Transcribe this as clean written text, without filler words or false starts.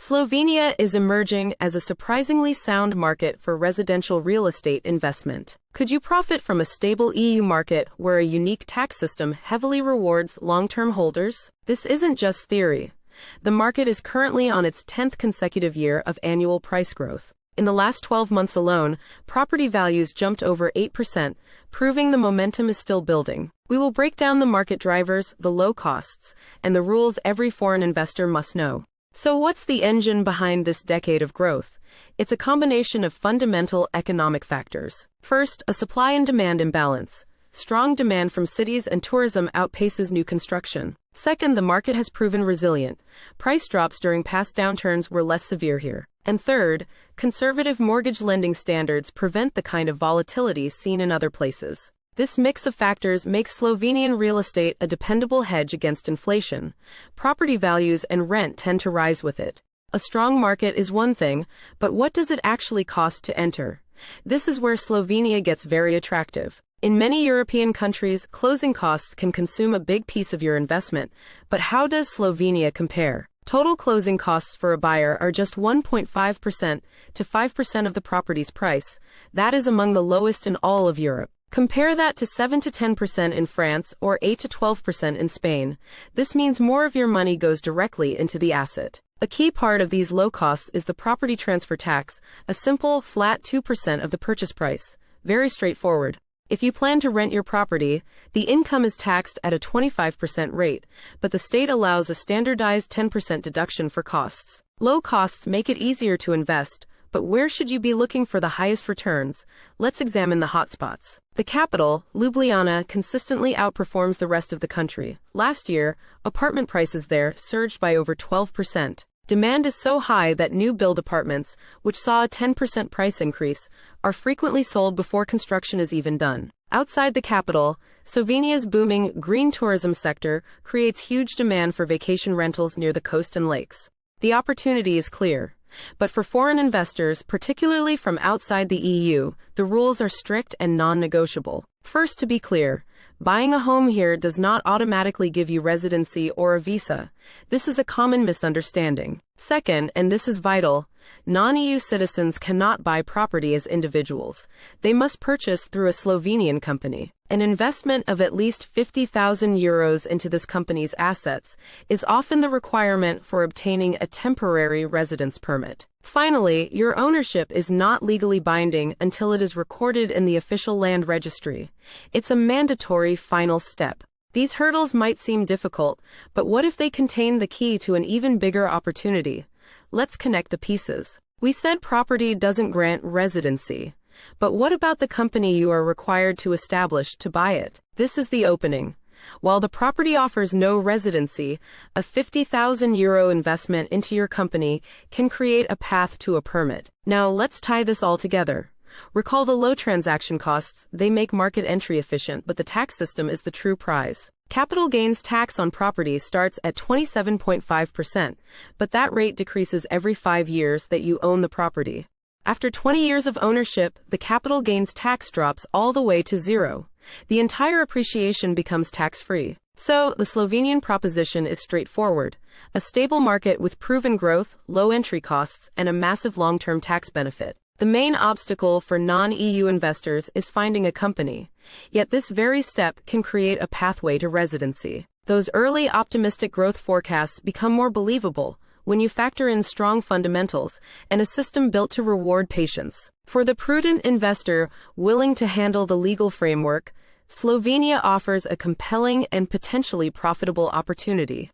Slovenia is emerging as a surprisingly sound market for residential real estate investment. Could you profit from a stable EU market where a unique tax system heavily rewards long-term holders? This isn't just theory. The market is currently on its 10th consecutive year of annual price growth. In the last 12 months alone, property values jumped over 8%, proving the momentum is still building. We will break down the market drivers, the low costs, and the rules every foreign investor must know. So what's the engine behind this decade of growth? It's a combination of fundamental economic factors. First, a supply and demand imbalance. Strong demand from cities and tourism outpaces new construction. Second, the market has proven resilient. Price drops during past downturns were less severe here. And third, conservative mortgage lending standards prevent the kind of volatility seen in other places. This mix of factors makes Slovenian real estate a dependable hedge against inflation. Property values and rent tend to rise with it. A strong market is one thing, but what does it actually cost to enter? This is where Slovenia gets very attractive. In many European countries, closing costs can consume a big piece of your investment, but how does Slovenia compare? Total closing costs for a buyer are just 1.5% to 5% of the property's price. That is among the lowest in all of Europe. Compare that to 7 to 10% in France or 8 to 12% in Spain. This means more of your money goes directly into the asset. A key part of these low costs is the property transfer tax, a simple, flat 2% of the purchase price. Very straightforward. If you plan to rent your property, the income is taxed at a 25% rate, but the state allows a standardized 10% deduction for costs. Low costs make it easier to invest, but where should you be looking for the highest returns? Let's examine the hotspots. The capital, Ljubljana, consistently outperforms the rest of the country. Last year, apartment prices there surged by over 12%. Demand is so high that new-build apartments, which saw a 10% price increase, are frequently sold before construction is even done. Outside the capital, Slovenia's booming green tourism sector creates huge demand for vacation rentals near the coast and lakes. The opportunity is clear. But for foreign investors, particularly from outside the EU, the rules are strict and non-negotiable. First, to be clear, buying a home here does not automatically give you residency or a visa. This is a common misunderstanding. Second, and this is vital, non-EU citizens cannot buy property as individuals. They must purchase through a Slovenian company. An investment of at least 50,000 euros into this company's assets is often the requirement for obtaining a temporary residence permit. Finally, your ownership is not legally binding until it is recorded in the official land registry. It's a mandatory final step. These hurdles might seem difficult, but what if they contain the key to an even bigger opportunity? Let's connect the pieces. We said property doesn't grant residency. But what about the company you are required to establish to buy it? This is the opening. While the property offers no residency, a 50,000 euro investment into your company can create a path to a permit. Now let's tie this all together. Recall the low transaction costs, they make market entry efficient, but the tax system is the true prize. Capital gains tax on property starts at 27.5%, but that rate decreases every 5 years that you own the property. After 20 years of ownership, the capital gains tax drops all the way to zero. The entire appreciation becomes tax-free. So, the Slovenian proposition is straightforward. A stable market with proven growth, low entry costs, and a massive long-term tax benefit. The main obstacle for non-EU investors is finding a company. Yet this very step can create a pathway to residency. Those early optimistic growth forecasts become more believable when you factor in strong fundamentals and a system built to reward patience. For the prudent investor willing to handle the legal framework, Slovenia offers a compelling and potentially profitable opportunity.